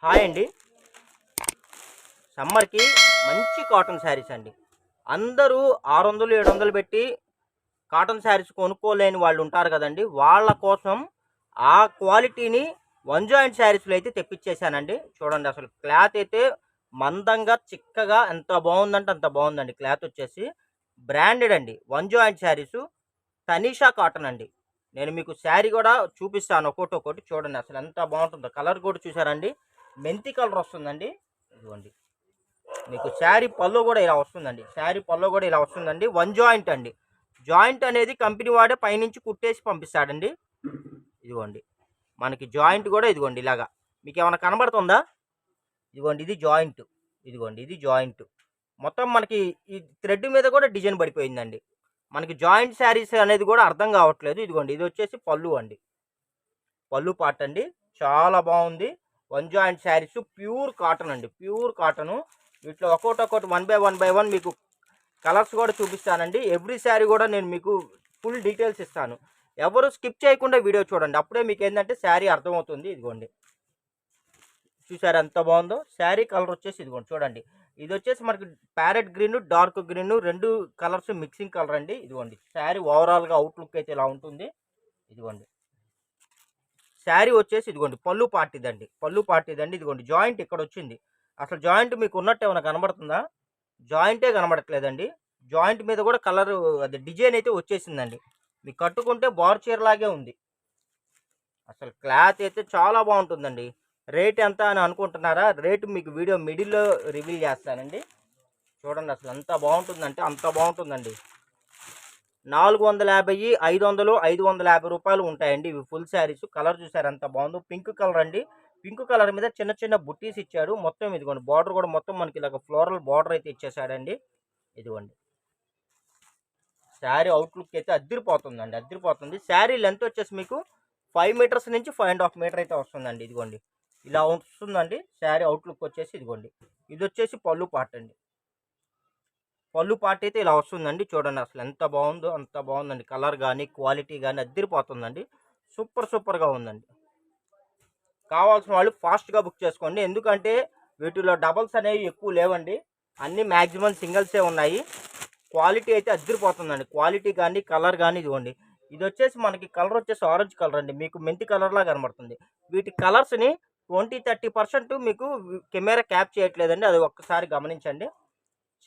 Hi అండి. సమ్మర్‌కి మంచి కాటన్ శారీస్ అండి. అందరూ 600, 700 పెట్టి కాటన్ శారీస్ కొనుక్కోలేని వాళ్ళు ఉంటారు కదండీ! వాళ్ళ కోసం ఆ క్వాలిటీని వన్ జాయింట్ శారీస్‌లో అయితే తెప్పిచ్చేసానండి. చూడండి అసలు క్లాత్ అయితే మందంగా, చిక్కగా ఎంత బావుందంటే అంత బావుందండి క్లాత్ వచ్చేసి. బ్రాండెడ్ అండి. One joint saris Tanisha cotton అండి. నేను మీకు శారీ గూడా చూపిస్తాను ఒక్కోటొక్కోటి చూడండి అసలు ఎంత బావుంటుందో. కలర్ కూడా చూసారా అండి? మెంతి కలర్ వస్తుందండి. ఇదిగోండి. మీకు శారీ పళ్ళు కూడా ఇలా వస్తుందండి. శారీ పళ్ళు కూడా ఇలా వస్తుందండి. వన్ జాయింట్ అండి. జాయింట్ అనేది కంపెనీ వాడే పైనుంచి కుట్టేసి పంపిస్తాడండి. ఇదిగోండి. మనకి జాయింట్ కూడా ఇదిగోండి ఇలాగా. మీకేమన్నా కనబడుతుందా? ఇదిగోండి ఇది జాయింట్. ఇదిగోండి ఇది జాయింట్. మొత్తం మనకి ఈ థ్రెడ్ మీద కూడా డిజైన్ పడిపోయిందండి. మనకి జాయింట్ శారీస్ అనేది కూడా అర్థం కావట్లేదు. ఇదిగోండి ఇది వచ్చేసి పళ్ళు అండి. పళ్ళు పార్ట్ అండి. చాలా బాగుంది. One joint saris pure cotton అండి. Pure cotton. వీటిలో ఒక్కొక్కటి వన్ బై వన్ మీకు కలర్స్ కూడా చూపిస్తానండి. ఎవ్రీ శారీ కూడా నేను మీకు ఫుల్ డీటెయిల్స్ ఇస్తాను. ఎవరు స్కిప్ చేయకుండా వీడియో చూడండి. అప్పుడే మీకు ఏంటంటే శారీ అర్థమవుతుంది. ఇదిగోండి చూసారు ఎంత బాగుందో. శారీ కలర్ వచ్చేసి ఇదిగోండి చూడండి. ఇది వచ్చేసి మనకి ప్యారెట్ గ్రీన్, డార్క్ గ్రీన్ రెండు కలర్స్ మిక్సింగ్ కలర్ అండి. ఇదిగోండి శారీ ఓవరాల్గా అవుట్లుక్ అయితే ఇలా ఉంటుంది. ఇదిగోండి శారీ వచ్చేసి ఇదిగోండి పళ్ళు పార్ట్ ఇదండి. పళ్ళు పార్ట్ ఇదండి. ఇదిగోండి జాయింట్ ఇక్కడ వచ్చింది. అసలు జాయింట్ మీకు ఉన్నట్టు ఏమైనా కనబడుతుందా? జాయింటే కనబడట్లేదండి. జాయింట్ మీద కూడా కలర్ అది డిజైన్ అయితే వచ్చేసిందండి. మీకు కట్టుకుంటే బార్ చీర లాగే ఉంది. అసలు క్లాత్ అయితే చాలా బాగుంటుందండి. రేట్ ఎంత అని అనుకుంటున్నారా? రేటు మీకు వీడియో మిడిల్లో రివీల్ చేస్తానండి. చూడండి అసలు ఎంత బాగుంటుందంటే అంత బాగుంటుందండి. 450, 500, 550 రూపాయలు ఉంటాయండి ఇవి ఫుల్ శారీస్. కలర్ చూసారు ఎంత బాగుందో. పింక్ కలర్ అండి. పింక్ కలర్ మీద చిన్న చిన్న బుట్టీస్ ఇచ్చాడు. మొత్తం ఇదిగోండి బార్డర్ కూడా మొత్తం మనకి ఇలాగ ఫ్లోరల్ బార్డర్ అయితే ఇచ్చేసాడండి. ఇదిగోండి శారీ అవుట్లుక్ అయితే అద్దరిపోతుందండి. అద్దరిపోతుంది. శారీ లెంత్ వచ్చేసి మీకు 5 మీటర్స్ నుంచి 5.5 మీటర్ అయితే వస్తుందండి. ఇదిగోండి ఇలా వస్తుందండి శారీ అవుట్లుక్ వచ్చేసి. ఇదిగోండి ఇది వచ్చేసి పళ్ళు పార్ట్ అండి. పళ్ళు పార్ట్ అయితే ఇలా వస్తుందండి. చూడండి అసలు ఎంత బాగుందో అంత బాగుందండి. కలర్ కానీ క్వాలిటీ కానీ అద్దరిపోతుందండి. సూపర్గా ఉందండి. కావాల్సిన వాళ్ళు ఫాస్ట్గా బుక్ చేసుకోండి. ఎందుకంటే వీటిలో డబల్స్ అనేవి ఎక్కువ లేవండి. అన్నీ మ్యాక్సిమం సింగిల్సే ఉన్నాయి. క్వాలిటీ అయితే అద్దరిపోతుందండి. క్వాలిటీ కానీ కలర్ కానీ ఇదిగోండి. ఇది వచ్చేసి మనకి కలర్ వచ్చేసి ఆరెంజ్ కలర్ అండి. మీకు మెంతి కలర్లా కనబడుతుంది. వీటి కలర్స్ని 20-30% మీకు కెమెరా క్యాప్ చేయట్లేదండి. అది ఒక్కసారి గమనించండి.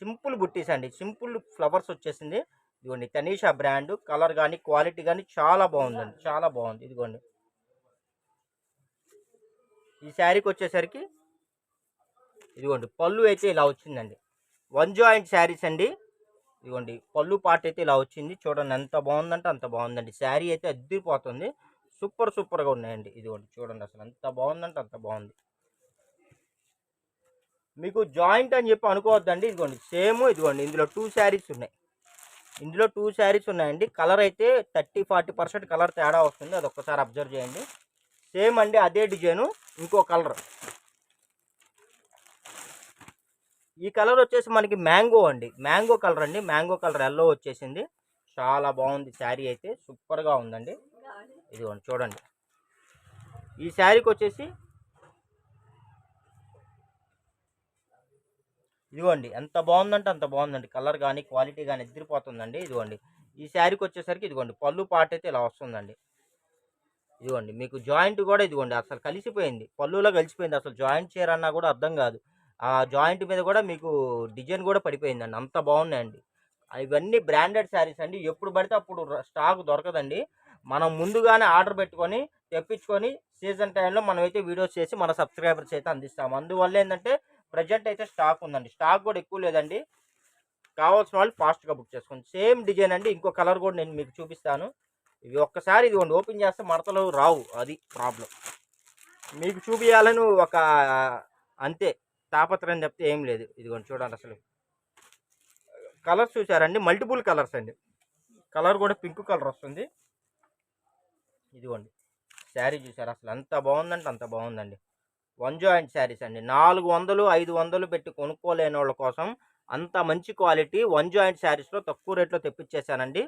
సింపుల్ బుట్టీస్ అండి. సింపుల్ ఫ్లవర్స్ వచ్చేసింది. ఇదిగోండి తనీషా బ్రాండ్. కలర్ కానీ క్వాలిటీ కానీ చాలా బాగుందండి. చాలా బాగుంది. ఇదిగోండి ఈ శారీకి వచ్చేసరికి ఇదిగోండి పళ్ళు అయితే ఇలా వచ్చిందండి. వన్ జాయింట్ శారీస్ అండి. ఇదిగోండి పళ్ళు పార్ట్ అయితే ఇలా వచ్చింది. చూడండి ఎంత బాగుందంటే అంత బాగుందండి. శారీ అయితే అద్దరిపోతుంది. సూపర్గా ఉన్నాయండి. ఇదిగోండి చూడండి అసలు ఎంత బాగుందంటే అంత బాగుంది. మీకు జాయింట్ అని చెప్పి అనుకోవద్దండి. ఇదిగోండి సేమ్ ఇదిగోండి ఇందులో 2 శారీస్ ఉన్నాయి. ఇందులో 2 శారీస్ ఉన్నాయండి. కలర్ అయితే 30-40% కలర్ తేడా వస్తుంది. అది ఒక్కసారి అబ్జర్వ్ చేయండి. సేమ్ అండి అదే డిజైను ఇంకో కలర్. ఈ కలర్ వచ్చేసి మనకి మ్యాంగో అండి. మ్యాంగో కలర్ అండి. మ్యాంగో కలర్ ఎల్లో వచ్చేసింది. చాలా బాగుంది శారీ అయితే. సూపర్గా ఉందండి. ఇదిగోండి చూడండి. ఈ శారీకి వచ్చేసి ఇదిగోండి ఎంత బాగుందంటే అంత బాగుందండి. కలర్ కానీ క్వాలిటీ కానీ ఎదిరిపోతుందండి. ఇదిగోండి ఈ శారీకి వచ్చేసరికి ఇదిగోండి పళ్ళు పార్ట్ అయితే ఇలా వస్తుందండి. ఇదిగోండి మీకు జాయింట్ కూడా ఇదిగోండి అసలు కలిసిపోయింది. పళ్ళులో కలిసిపోయింది. అసలు జాయింట్ చీర అన్నా కూడా అర్థం కాదు. ఆ జాయింట్ మీద కూడా మీకు డిజైన్ కూడా పడిపోయిందండి. అంత బాగున్నాయండి. ఇవన్నీ బ్రాండెడ్ శారీస్ అండి. ఎప్పుడు పడితే అప్పుడు స్టాక్ దొరకదండి. మనం ముందుగానే ఆర్డర్ పెట్టుకొని తెప్పించుకొని సీజన్ టైంలో మనమైతే వీడియోస్ చేసి మన సబ్స్క్రైబర్స్ అయితే అందిస్తాము. అందువల్ల ఏంటంటే ప్రజెంట్ అయితే స్టాక్ ఉందండి. స్టాక్ కూడా ఎక్కువ లేదండి. కావాల్సిన వాళ్ళు ఫాస్ట్గా బుక్ చేసుకోండి. సేమ్ డిజైన్ అండి. ఇంకో కలర్ కూడా నేను మీకు చూపిస్తాను. ఇవి ఒక్కసారి ఇదిగోండి ఓపెన్ చేస్తే మడతలు రావు. అది ప్రాబ్లం. మీకు చూపించాలని ఒక అంతే తాపత్రయం చెప్తే ఏం లేదు. ఇదిగోండి చూడండి అసలు కలర్స్ చూసారండి. మల్టిపుల్ కలర్స్ అండి. కలర్ కూడా పింక్ కలర్ వస్తుంది. ఇదిగోండి శారీ చూసారు అసలు ఎంత బాగుందంటే అంత బాగుందండి. వన్ జాయింట్ శారీస్ అండి. 400, 500 పెట్టి కొనుక్కోలేని వాళ్ళ కోసం అంత మంచి క్వాలిటీ వన్ జాయింట్ శారీస్లో తక్కువ రేట్లో తెప్పించేశానండి.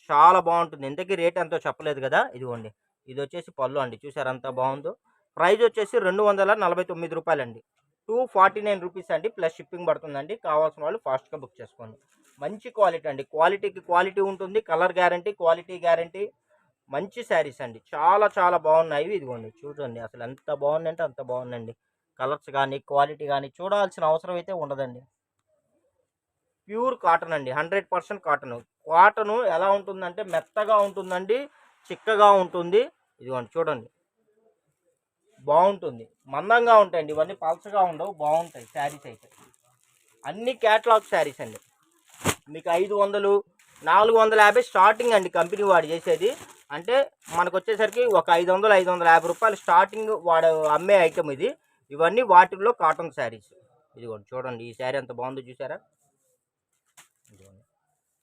చాలా బాగుంటుంది. ఇంతకీ రేట్ ఎంతో చెప్పలేదు కదా. ఇదిగోండి ఇది వచ్చేసి పళ్ళు అండి. చూసారు ఎంత బాగుందో. ప్రైజ్ వచ్చేసి 249 రూపాయలండి. 249 రూపీస్ అండి, ప్లస్ షిప్పింగ్ పడుతుందండి. కావాల్సిన వాళ్ళు ఫాస్ట్గా బుక్ చేసుకోండి. మంచి క్వాలిటీ అండి, క్వాలిటీకి క్వాలిటీ ఉంటుంది, కలర్ గ్యారంటీ, క్వాలిటీ గ్యారంటీ. మంచి శారీస్ అండి, చాలా చాలా బాగున్నాయి. ఇదిగోండి చూడండి, అసలు ఎంత బాగుందంటే అంత బాగుందండి. కలర్స్ కానీ క్వాలిటీ కానీ చూడాల్సిన అవసరం అయితే ఉండదండి. ప్యూర్ కాటన్ అండి, 100% కాటన్. కాటను ఎలా ఉంటుందంటే మెత్తగా ఉంటుందండి, చిక్కగా ఉంటుంది. ఇదిగోండి చూడండి, బాగుంటుంది, మందంగా ఉంటాయండి. ఇవన్నీ పల్చగా ఉండవు, బాగుంటాయి శారీస్ అయితే. అన్ని క్యాటలాగ్ శారీస్ అండి. మీకు 500, 450 స్టార్టింగ్ అండి కంపెనీ వాడు చేసేది. అంటే మనకు వచ్చేసరికి ఒక 500, 550 రూపాయలు స్టార్టింగ్ వాడు అమ్మే ఐటమ్ ఇది. ఇవన్నీ వాటిల్లో కాటన్ శారీస్. ఇదిగోండి చూడండి, ఈ శారీ ఎంత బాగుందో చూసారా.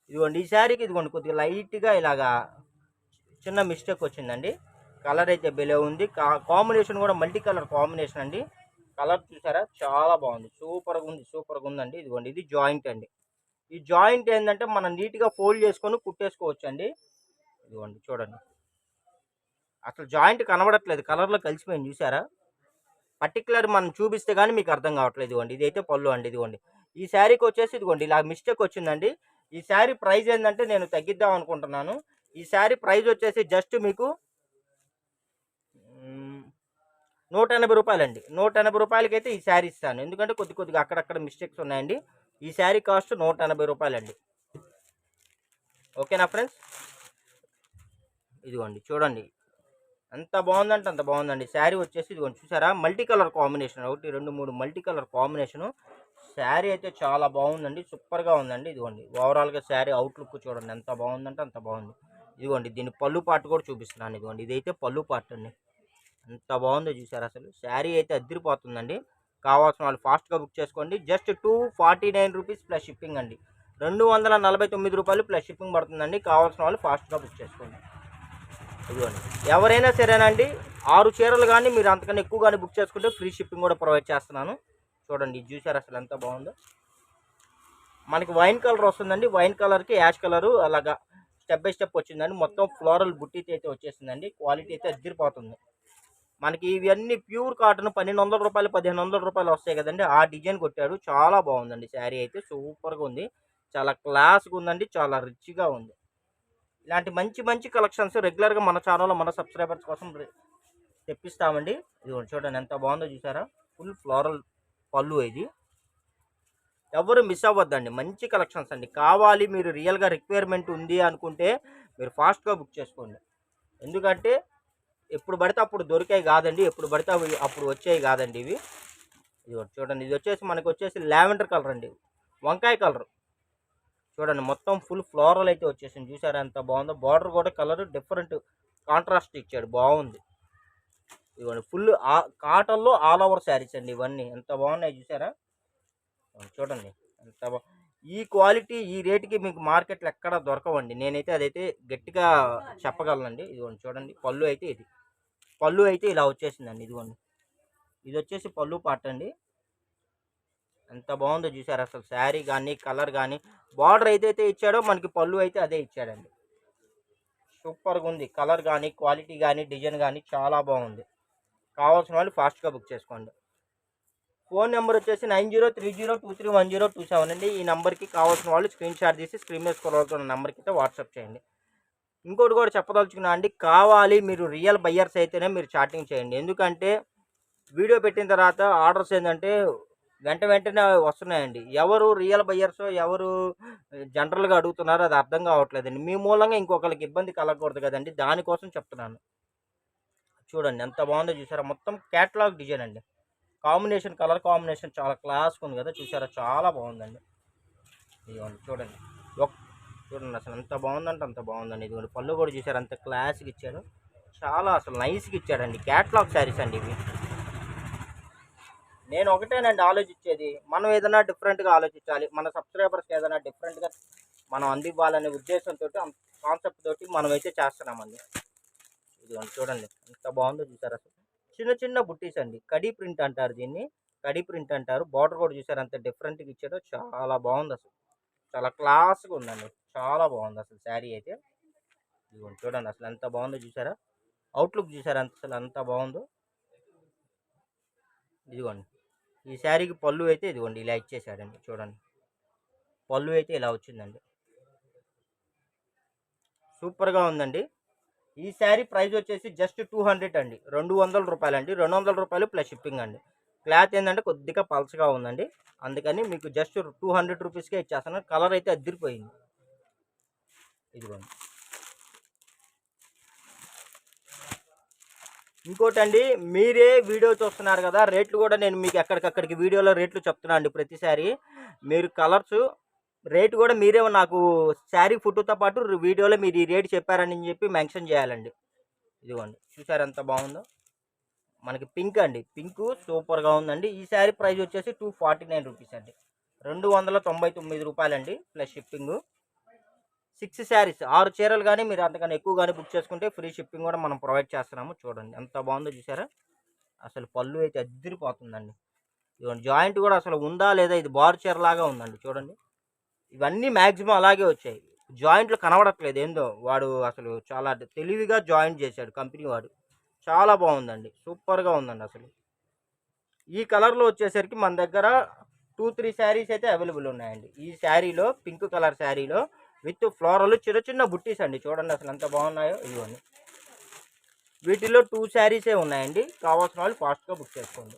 ఇదిగోండి ఈ శారీకి ఇదిగోండి కొద్దిగా లైట్గా ఇలాగా చిన్న మిస్టేక్ వచ్చిందండి. కలర్ అయితే బెలే ఉంది, కాంబినేషన్ కూడా మల్టీ కలర్ కాంబినేషన్ అండి. కలర్ చూసారా, చాలా బాగుంది, సూపర్గా ఉంది, సూపర్గా ఉందండి. ఇదిగోండి ఇది జాయింట్ అండి. ఈ జాయింట్ ఏంటంటే మనం నీట్గా ఫోల్డ్ చేసుకొని కుట్టేసుకోవచ్చు అండి. ఇదిగోండి చూడండి, అసలు జాయింట్ కనబడట్లేదు, కలర్లో కలిసిపోయింది చూసారా. పర్టికులర్ మనం చూపిస్తే కానీ మీకు అర్థం కావట్లేదు. ఇదిగోండి ఇదైతే పళ్ళు అండి. ఇదిగోండి ఈ శారీకి వచ్చేసి ఇదిగోండి ఇలా మిస్టేక్ వచ్చిందండి. ఈ శారీ ప్రైస్ ఏంటంటే నేను తగ్గిద్దాం అనుకుంటున్నాను. ఈ శారీ ప్రైస్ వచ్చేసి జస్ట్ మీకు 180 రూపాయలండి. 180 రూపాయలకైతే ఈ శారీ ఇస్తాను, ఎందుకంటే కొద్దిగా అక్కడక్కడ మిస్టేక్స్ ఉన్నాయండి. ఈ శారీ కాస్ట్ 180 రూపాయలండి. ఓకేనా ఫ్రెండ్స్. ఇదిగోండి చూడండి, ఎంత బాగుందంటే అంత బాగుందండి. శారీ వచ్చేసి ఇదిగోండి చూసారా, multi colour combination, 1 2 3 multi colour combination. Sari అయితే చాలా బాగుందండి, సూపర్గా ఉందండి. ఇదిగోండి ఓవరాల్గా శారీ అవుట్లుక్ చూడండి ఎంత బాగుందంటే అంత బాగుంది. ఇదిగోండి దీని పళ్ళు పార్ట్ కూడా చూపిస్తున్నాను. ఇదిగోండి ఇదైతే పళ్ళు పార్ట్ అండి, ఎంత బాగుందో చూసారా. అసలు శారీ అయితే అద్దరిపోతుందండి. కావాల్సిన వాళ్ళు ఫాస్ట్గా బుక్ చేసుకోండి. జస్ట్ 249 రూపీస్ ప్లస్ షిప్పింగ్ అండి. 249 రూపాయలు ప్లస్ షిప్పింగ్ పడుతుందండి. కావాల్సిన వాళ్ళు ఫాస్ట్గా బుక్ చేసుకోండి. ఇదిగోండి ఎవరైనా సరేనండి, 6 చీరలు కానీ మీరు అంతకన్నా ఎక్కువ కానీ బుక్ చేసుకుంటే ఫ్రీ షిప్పింగ్ కూడా ప్రొవైడ్ చేస్తున్నాను. చూడండి ఇది చూసారు అసలు ఎంత బాగుందో. మనకి వైన్ కలర్ వస్తుందండి, వైన్ కలర్కి యాష్ కలరు అలాగా స్టెప్ బై స్టెప్ వచ్చిందండి. మొత్తం ఫ్లోరల్ బుట్టీతో అయితే వచ్చేసిందండి. క్వాలిటీ అయితే అద్దరిపోతుంది. మనకి ఇవన్నీ ప్యూర్ కాటన్ 1200 రూపాయలు 1500 రూపాయలు వస్తాయి కదండి, ఆ డిజైన్ కొట్టాడు. చాలా బాగుందండి శారీ అయితే, సూపర్గా ఉంది, చాలా క్లాస్గా ఉందండి, చాలా రిచ్గా ఉంది. ఇలాంటి మంచి మంచి కలెక్షన్స్ రెగ్యులర్గా మన ఛానల్లో మన సబ్స్క్రైబర్స్ కోసం తెప్పిస్తామండి. ఇది చూడండి ఎంత బాగుందో చూసారా, ఫుల్ ఫ్లోరల్ పళ్ళు. ఇది ఎవరు మిస్ అవ్వద్దండి, మంచి కలెక్షన్స్ అండి. కావాలి మీరు రియల్గా రిక్వైర్మెంట్ ఉంది అనుకుంటే మీరు ఫాస్ట్గా బుక్ చేసుకోండి. ఎందుకంటే ఎప్పుడు పడితే అప్పుడు దొరికాయి కాదండి, ఎప్పుడు పడితే అప్పుడు వచ్చాయి కాదండి ఇవి. ఇది చూడండి, ఇది వచ్చేసి మనకి వచ్చేసి లావెండర్ కలర్ అండి, వంకాయ కలర్. చూడండి మొత్తం ఫుల్ ఫ్లోరల్ అయితే వచ్చేసింది, చూసారా ఎంత బాగుందో. బార్డర్ కూడా కలర్ డిఫరెంట్ కాంట్రాస్ట్ ఇచ్చాడు, బాగుంది. ఇవన్నీ ఫుల్ కాటన్లో ఆల్ ఓవర్ శారీస్ అండి, ఇవన్నీ ఎంత బాగున్నాయి చూసారా. చూడండి ఎంత ఈ క్వాలిటీ ఈ రేటుకి మీకు మార్కెట్లో ఎక్కడ దొరకవండి. నేనైతే అదైతే గట్టిగా చెప్పగలనండి. ఇదిగోండి చూడండి, పళ్ళు అయితే ఇది పళ్ళు అయితే ఇలా వచ్చేసిందండి. ఇదిగోండి ఇది వచ్చేసి పళ్ళు పార్ట్ అండి, ఎంత బాగుందో చూసారు అసలు. శారీ కానీ కలర్ కానీ బార్డర్ ఏదైతే ఇచ్చాడో మనకి పళ్ళు అయితే అదే ఇచ్చాడండి. సూపర్గా ఉంది, కలర్ కానీ క్వాలిటీ కానీ డిజైన్ కానీ చాలా బాగుంది. కావాల్సిన వాళ్ళు ఫాస్ట్గా బుక్ చేసుకోండి. ఫోన్ నెంబర్ వచ్చేసి 9030231027 అండి. ఈ నెంబర్కి కావాల్సిన వాళ్ళు స్క్రీన్ షాట్ తీసి స్క్రీన్ మీద స్క్రోల్ అవుతున్న నెంబర్కి అయితే వాట్సాప్ చేయండి. ఇంకోటి కూడా చెప్పదలుచుకున్నా అండి, కావాలి మీరు రియల్ బయ్యర్స్ అయితేనే మీరు చాటింగ్ చేయండి. ఎందుకంటే వీడియో పెట్టిన తర్వాత ఆర్డర్స్ ఏంటంటే వెంటనే వస్తున్నాయండి. ఎవరు రియల్ బయ్యర్సో ఎవరు జనరల్గా అడుగుతున్నారో అది అర్థం కావట్లేదండి. మీ మూలంగా ఇంకొకరికి ఇబ్బంది కలగకూడదు కదండి, దానికోసం చెప్తున్నాను. చూడండి ఎంత బాగుందో చూసారా, మొత్తం క్యాటలాగ్ డిజైన్ అండి. కాంబినేషన్ కలర్ కాంబినేషన్ చాలా క్లాస్గా ఉంది కదా, చూసారా చాలా బాగుందండి. ఇదిగోండి చూడండి చూడండి అసలు ఎంత బాగుందంటే అంత బాగుందండి. ఇదిగోండి పళ్ళు కూడా చూసారు అంత క్లాస్గా ఇచ్చాడు, చాలా అసలు నైస్గా ఇచ్చాడండి. క్యాటలాగ్ శారీస్ అండి ఇవి. నేను ఒకటేనండి ఆలోచించేది, మనం ఏదైనా డిఫరెంట్గా ఆలోచించాలి, మన సబ్స్క్రైబర్స్కి ఏదైనా డిఫరెంట్గా మనం అందివ్వాలనే ఉద్దేశంతో కాన్సెప్ట్ తోటి మనం అయితే చేస్తున్నామండి. ఇదిగోండి చూడండి ఎంత బాగుందో చూసారు అసలు. చిన్న చిన్న బుట్టీస్ అండి, కడీ ప్రింట్ అంటారు దీన్ని, కడీ ప్రింట్ అంటారు. బార్డర్ కూడా చూసారు అంత డిఫరెంట్గా ఇచ్చాడో, చాలా బాగుంది అసలు, చాలా క్లాస్గా ఉందండి, చాలా బాగుంది అసలు శారీ అయితే. ఇదిగోండి చూడండి అసలు ఎంత బాగుందో చూసారా, అవుట్లుక్ చూసారా అసలు ఎంత బాగుందో. ఇదిగోండి. ఈ శారీకి పళ్ళు అయితే ఇదిగోండి ఇలా ఇచ్చేసాడండి. చూడండి, పళ్ళు అయితే ఇలా వచ్చిందండి. సూపర్గా ఉందండి. ఈ శారీ ప్రైస్ వచ్చేసి జస్ట్ 200 అండి. 200 రూపాయలండి. 200 రూపాయలు ప్లస్ షిప్పింగ్ అండి. క్లాత్ ఏంటంటే కొద్దిగా పల్చగా ఉందండి. అందుకని మీకు జస్ట్ 200 రూపీస్కే ఇచ్చేస్తాను. కలర్ అయితే అద్దరిపోయింది. ఇదిగోండి. ఇంకోటండి, మీరే వీడియో చూస్తున్నారు కదా, రేట్లు కూడా నేను మీకు ఎక్కడికక్కడికి వీడియోలో రేట్లు చెప్తున్నా అండి. ప్రతిసారి మీరు కలర్స్ రేటు కూడా మీరే నాకు శారీ ఫోటోతో పాటు వీడియోలో మీరు ఈ రేటు చెప్పారని చెప్పి మెన్షన్ చేయాలండి. ఇదిగోండి, చూసారు ఎంత బాగుందో. మనకి పింక్ అండి, పింక్ సూపర్గా ఉందండి. ఈ శారీ ప్రైస్ వచ్చేసి 249 రూపీస్ అండి. 299 రూపాయలండి ప్లస్ షిప్పింగ్. 6 శారీస్ 6 చీరలు కానీ మీరు అంతకన్నా ఎక్కువ కానీ బుక్ చేసుకుంటే ఫ్రీ షిప్పింగ్ కూడా మనం ప్రొవైడ్ చేస్తున్నాము. చూడండి ఎంత బాగుందో, చూసారా? అసలు పళ్ళు అయితే అద్దరిపోతుందండి. ఇదిగోండి, జాయింట్ కూడా అసలు ఉందా లేదా, ఇది బారు చీరలాగా ఉందండి. చూడండి, ఇవన్నీ మ్యాక్సిమం అలాగే వచ్చాయి. జాయింట్లు కనబడట్లేదు. ఏందో వాడు అసలు చాలా తెలివిగా జాయింట్ చేశాడు కంపెనీ వాడు. చాలా బాగుందండి, సూపర్గా ఉందండి. అసలు ఈ కలర్లో వచ్చేసరికి మన దగ్గర 2-3 శారీస్ అయితే అవైలబుల్ ఉన్నాయండి. ఈ శారీలో పింక్ కలర్ శారీలో విత్ ఫ్లోరల్ చిన్న చిన్న బుట్టీస్ అండి. చూడండి అసలు ఎంత బాగున్నాయో. ఇవన్నీ వీటిలో 2 శారీసే ఉన్నాయండి. కావాల్సిన వాళ్ళు ఫాస్ట్గా బుక్ చేసుకోండి.